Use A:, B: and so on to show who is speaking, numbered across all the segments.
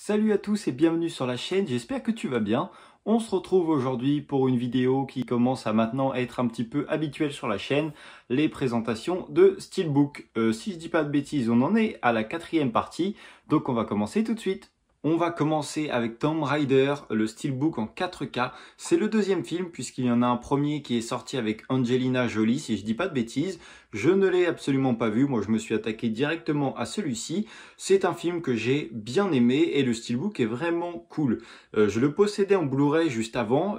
A: Salut à tous et bienvenue sur la chaîne, j'espère que tu vas bien. On se retrouve aujourd'hui pour une vidéo qui commence à maintenant être un petit peu habituelle sur la chaîne, les présentations de Steelbook. Si je dis pas de bêtises, on en est à la 4e partie, donc on va commencer tout de suite. On va commencer avec Tomb Raider, le Steelbook en 4K. C'est le deuxième film puisqu'il y en a un premier qui est sorti avec Angelina Jolie, si je dis pas de bêtises. Je ne l'ai absolument pas vu, moi je me suis attaqué directement à celui-ci. C'est un film que j'ai bien aimé et le Steelbook est vraiment cool. Je le possédais en Blu-ray juste avant,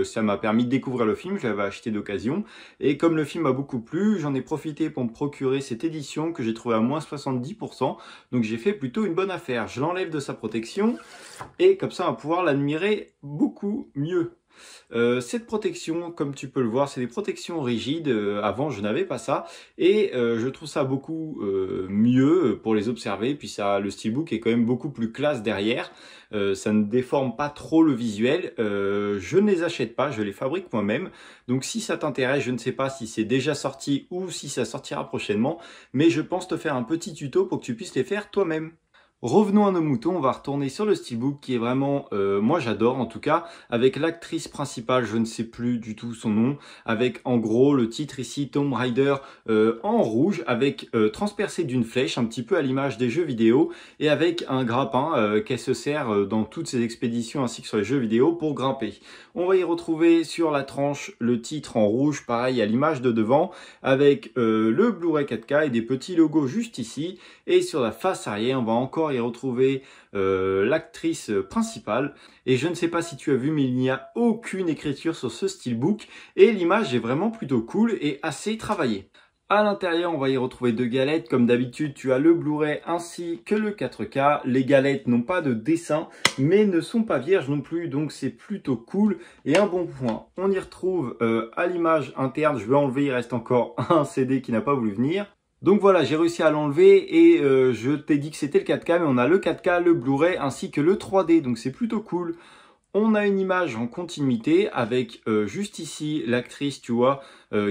A: ça m'a permis de découvrir le film, je l'avais acheté d'occasion. Et comme le film m'a beaucoup plu, j'en ai profité pour me procurer cette édition que j'ai trouvée à moins 70%. Donc j'ai fait plutôt une bonne affaire. Je l'enlève de sa protection et comme ça on va pouvoir l'admirer beaucoup mieux. Cette protection, comme tu peux le voir, c'est des protections rigides. Avant, je n'avais pas ça. Et je trouve ça beaucoup mieux pour les observer. Puis ça, le Steelbook est quand même beaucoup plus classe derrière. Ça ne déforme pas trop le visuel. Je ne les achète pas, je les fabrique moi-même. Donc si ça t'intéresse, je ne sais pas si c'est déjà sorti ou si ça sortira prochainement. Mais je pense te faire un petit tuto pour que tu puisses les faire toi-même. Revenons à nos moutons, on va retourner sur le Steelbook qui est vraiment, moi j'adore en tout cas, avec l'actrice principale, je ne sais plus du tout son nom, avec en gros le titre ici, Tomb Raider en rouge, avec transpercé d'une flèche, un petit peu à l'image des jeux vidéo, et avec un grappin qu'elle se sert dans toutes ses expéditions ainsi que sur les jeux vidéo pour grimper. On va y retrouver sur la tranche le titre en rouge, pareil à l'image de devant, avec le Blu-ray 4K et des petits logos juste ici, et sur la face arrière, on va encore y retrouver l'actrice principale. Et je ne sais pas si tu as vu, mais il n'y a aucune écriture sur ce Steelbook. Et l'image est vraiment plutôt cool et assez travaillée. À l'intérieur, on va y retrouver deux galettes. Comme d'habitude, tu as le Blu-ray ainsi que le 4K. Les galettes n'ont pas de dessin, mais ne sont pas vierges non plus. Donc, c'est plutôt cool et un bon point. On y retrouve à l'image interne. Je vais enlever, il reste encore un CD qui n'a pas voulu venir. Donc voilà, j'ai réussi à l'enlever et je t'ai dit que c'était le 4K, mais on a le 4K, le Blu-ray ainsi que le 3D, donc c'est plutôt cool. On a une image en continuité avec juste ici l'actrice, tu vois,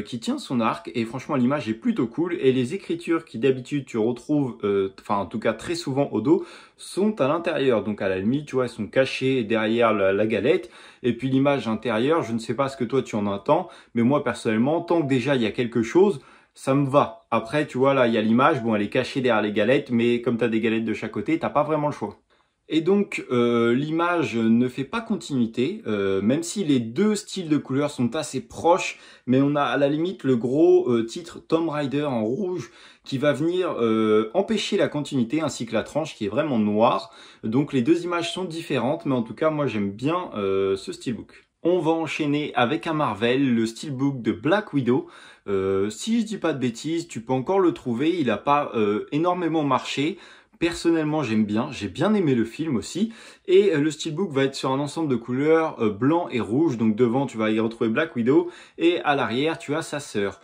A: qui tient son arc et franchement l'image est plutôt cool. Et les écritures qui d'habitude tu retrouves, enfin en tout cas très souvent au dos, sont à l'intérieur. Donc à la limite, tu vois, elles sont cachées derrière la galette. Et puis l'image intérieure, je ne sais pas ce que toi tu en entends, mais moi personnellement, tant que déjà il y a quelque chose, ça me va. Après, tu vois, là, il y a l'image. Bon, elle est cachée derrière les galettes, mais comme tu as des galettes de chaque côté, t'as pas vraiment le choix. Et donc, l'image ne fait pas continuité, même si les deux styles de couleurs sont assez proches, mais on a à la limite le gros titre Tomb Raider en rouge qui va venir empêcher la continuité, ainsi que la tranche qui est vraiment noire. Donc, les deux images sont différentes, mais en tout cas, moi, j'aime bien ce steelbook. On va enchaîner avec un Marvel, le Steelbook de Black Widow. Si je dis pas de bêtises, tu peux encore le trouver, il n'a pas énormément marché. Personnellement, j'aime bien, j'ai bien aimé le film aussi. Et le Steelbook va être sur un ensemble de couleurs blanc et rouge. Donc devant, tu vas y retrouver Black Widow et à l'arrière, tu as sa sœur.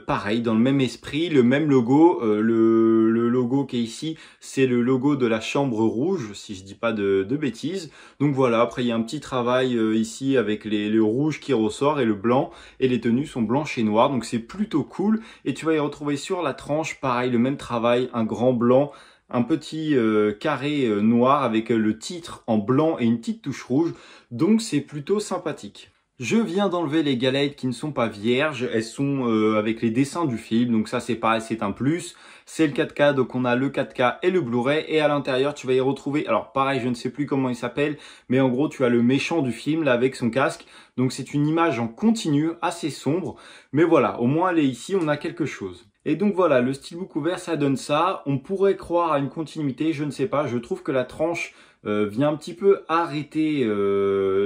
A: Pareil, dans le même esprit, le même logo. Le logo qui est ici, c'est le logo de la chambre rouge, si je dis pas de bêtises. Donc voilà, après il y a un petit travail ici avec le rouge qui ressort et le blanc. Et les tenues sont blanches et noires, donc c'est plutôt cool. Et tu vas y retrouver sur la tranche, pareil, le même travail, un grand blanc, un petit carré noir avec le titre en blanc et une petite touche rouge. Donc c'est plutôt sympathique. Je viens d'enlever les galettes qui ne sont pas vierges, elles sont avec les dessins du film, donc ça c'est pareil, c'est un plus. C'est le 4K, donc on a le 4K et le Blu-ray, et à l'intérieur tu vas y retrouver, alors pareil, je ne sais plus comment il s'appelle, mais en gros tu as le méchant du film là avec son casque, donc c'est une image en continu, assez sombre, mais voilà, au moins elle est ici, on a quelque chose. Et donc voilà, le steelbook ouvert, ça donne ça. On pourrait croire à une continuité, je ne sais pas. Je trouve que la tranche vient un petit peu arrêter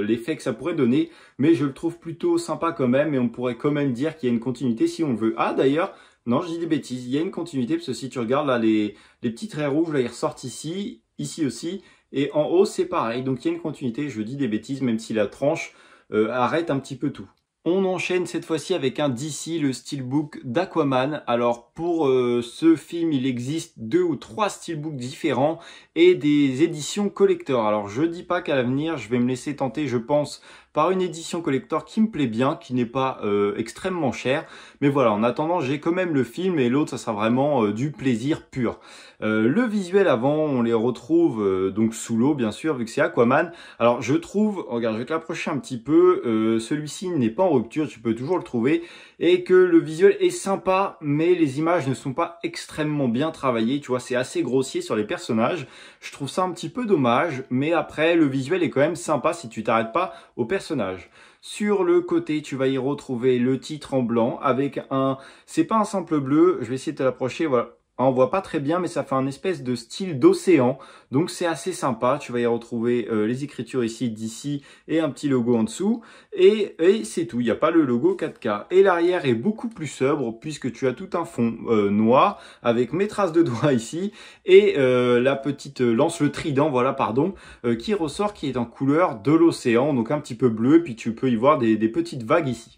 A: l'effet que ça pourrait donner. Mais je le trouve plutôt sympa quand même. Et on pourrait quand même dire qu'il y a une continuité si on le veut. Ah d'ailleurs, non, je dis des bêtises. Il y a une continuité parce que si tu regardes là, les petits traits rouges, là, ils ressortent ici, ici aussi. Et en haut, c'est pareil. Donc il y a une continuité, je dis des bêtises, même si la tranche arrête un petit peu tout. On enchaîne cette fois-ci avec un DC, le Steelbook d'Aquaman. Alors pour ce film, il existe 2 ou 3 Steelbooks différents et des éditions collector. Alors je dis pas qu'à l'avenir, je vais me laisser tenter, je pense, par une édition collector qui me plaît bien, qui n'est pas extrêmement chère. Mais voilà, en attendant, j'ai quand même le film et l'autre, ça sera vraiment du plaisir pur. Le visuel avant, on les retrouve donc sous l'eau, bien sûr, vu que c'est Aquaman. Alors, je trouve, regarde, je vais te l'approcher un petit peu, celui-ci n'est pas en rupture, tu peux toujours le trouver, et que le visuel est sympa, mais les images ne sont pas extrêmement bien travaillées, tu vois, c'est assez grossier sur les personnages. Je trouve ça un petit peu dommage, mais après, le visuel est quand même sympa si tu t'arrêtes pas aux personnages. Sur le côté, tu vas y retrouver le titre en blanc avec un... C'est pas un simple bleu, je vais essayer de te l'approcher, voilà. On voit pas très bien, mais ça fait un espèce de style d'océan. Donc c'est assez sympa. Tu vas y retrouver les écritures ici, d'ici, et un petit logo en dessous. Et c'est tout, il n'y a pas le logo 4K. Et l'arrière est beaucoup plus sobre, puisque tu as tout un fond noir, avec mes traces de doigts ici, et la petite lance, le trident, voilà, pardon, qui ressort, qui est en couleur de l'océan, donc un petit peu bleu, puis tu peux y voir des petites vagues ici.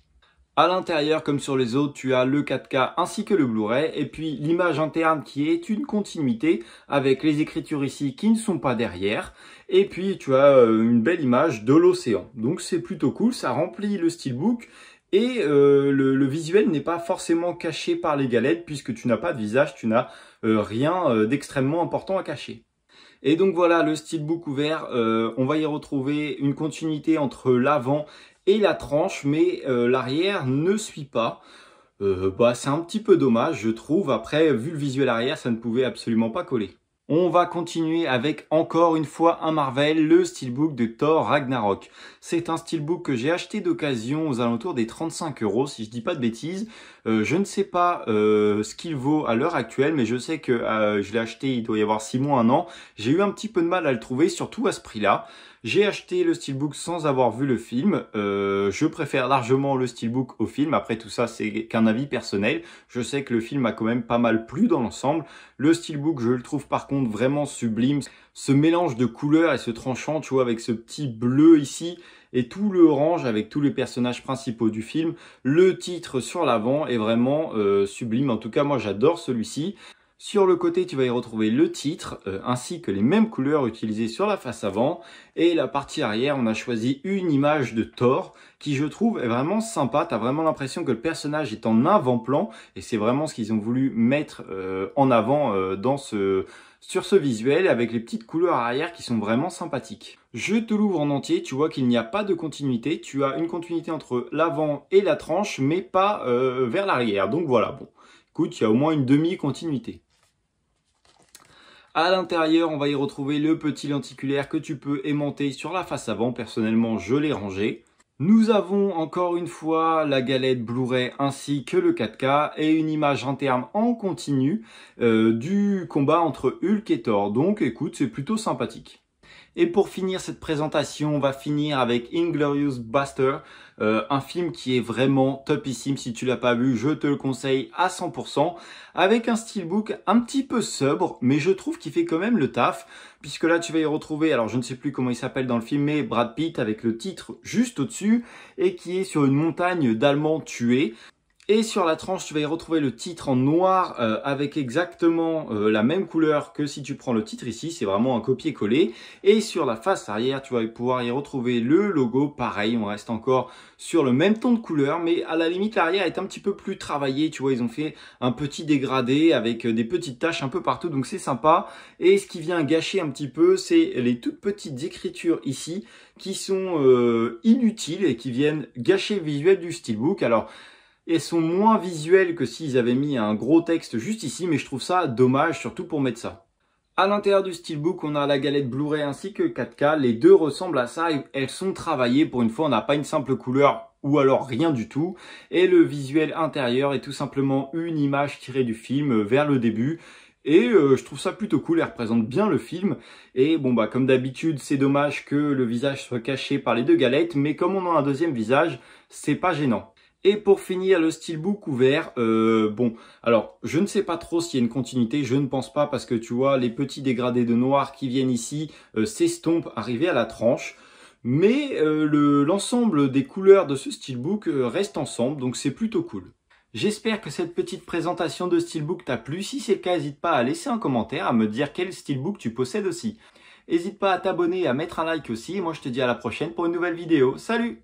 A: À l'intérieur, comme sur les autres, tu as le 4K ainsi que le Blu-ray et puis l'image interne qui est une continuité avec les écritures ici qui ne sont pas derrière. Et puis tu as une belle image de l'océan. Donc c'est plutôt cool, ça remplit le steelbook et le visuel n'est pas forcément caché par les galettes puisque tu n'as pas de visage, tu n'as rien d'extrêmement important à cacher. Et donc voilà, le steelbook ouvert, on va y retrouver une continuité entre l'avant et la tranche, mais l'arrière ne suit pas. C'est un petit peu dommage, je trouve. Après, vu le visuel arrière, ça ne pouvait absolument pas coller. On va continuer avec encore une fois un Marvel, le steelbook de Thor Ragnarok. C'est un steelbook que j'ai acheté d'occasion aux alentours des 35 € si je dis pas de bêtises. Je ne sais pas ce qu'il vaut à l'heure actuelle, mais je sais que je l'ai acheté, il doit y avoir 6 mois, 1 an. J'ai eu un petit peu de mal à le trouver, surtout à ce prix-là. J'ai acheté le steelbook sans avoir vu le film. Je préfère largement le steelbook au film. Après tout ça, c'est qu'un avis personnel. Je sais que le film a quand même pas mal plu dans l'ensemble. Le steelbook, je le trouve par contre vraiment sublime. Ce mélange de couleurs et ce tranchant, tu vois, avec ce petit bleu ici et tout le orange avec tous les personnages principaux du film. Le titre sur l'avant est vraiment sublime. En tout cas, moi, j'adore celui-ci. Sur le côté, tu vas y retrouver le titre, ainsi que les mêmes couleurs utilisées sur la face avant. Et la partie arrière, on a choisi une image de Thor, qui je trouve est vraiment sympa. Tu as vraiment l'impression que le personnage est en avant-plan, et c'est vraiment ce qu'ils ont voulu mettre en avant sur ce visuel, avec les petites couleurs arrière qui sont vraiment sympathiques. Je te l'ouvre en entier, tu vois qu'il n'y a pas de continuité. Tu as une continuité entre l'avant et la tranche, mais pas vers l'arrière. Donc voilà, bon, écoute, il y a au moins une demi-continuité. À l'intérieur, on va y retrouver le petit lenticulaire que tu peux aimanter sur la face avant. Personnellement, je l'ai rangé. Nous avons encore une fois la galette Blu-ray ainsi que le 4K et une image interne en continu du combat entre Hulk et Thor. Donc écoute, c'est plutôt sympathique. Et pour finir cette présentation, on va finir avec Inglourious Basterds, un film qui est vraiment topissime. Si tu l'as pas vu, je te le conseille à 100%, avec un steelbook un petit peu sobre, mais je trouve qu'il fait quand même le taf, puisque là tu vas y retrouver, alors je ne sais plus comment il s'appelle dans le film, mais Brad Pitt avec le titre juste au-dessus, et qui est sur une montagne d'Allemands tués. Et sur la tranche, tu vas y retrouver le titre en noir avec exactement la même couleur que si tu prends le titre ici. C'est vraiment un copier-coller. Et sur la face arrière, tu vas pouvoir y retrouver le logo. Pareil, on reste encore sur le même ton de couleur. Mais à la limite, l'arrière est un petit peu plus travaillé. Tu vois, ils ont fait un petit dégradé avec des petites taches un peu partout. Donc c'est sympa. Et ce qui vient gâcher un petit peu, c'est les toutes petites écritures ici qui sont inutiles et qui viennent gâcher le visuel du steelbook. Alors, elles sont moins visuelles que s'ils avaient mis un gros texte juste ici, mais je trouve ça dommage, surtout pour mettre ça. À l'intérieur du steelbook, on a la galette Blu-ray ainsi que 4K. Les deux ressemblent à ça et elles sont travaillées. Pour une fois, on n'a pas une simple couleur ou alors rien du tout. Et le visuel intérieur est tout simplement une image tirée du film vers le début. Et je trouve ça plutôt cool, elle représente bien le film. Et bon bah comme d'habitude, c'est dommage que le visage soit caché par les deux galettes, mais comme on a un deuxième visage, c'est pas gênant. Et pour finir, le steelbook ouvert, bon, alors je ne sais pas trop s'il y a une continuité, je ne pense pas parce que tu vois, les petits dégradés de noir qui viennent ici s'estompent arrivés à la tranche. Mais l'ensemble des couleurs de ce steelbook reste ensemble, donc c'est plutôt cool. J'espère que cette petite présentation de steelbook t'a plu. Si c'est le cas, n'hésite pas à laisser un commentaire, à me dire quel steelbook tu possèdes aussi. N'hésite pas à t'abonner et à mettre un like aussi. Et moi je te dis à la prochaine pour une nouvelle vidéo. Salut!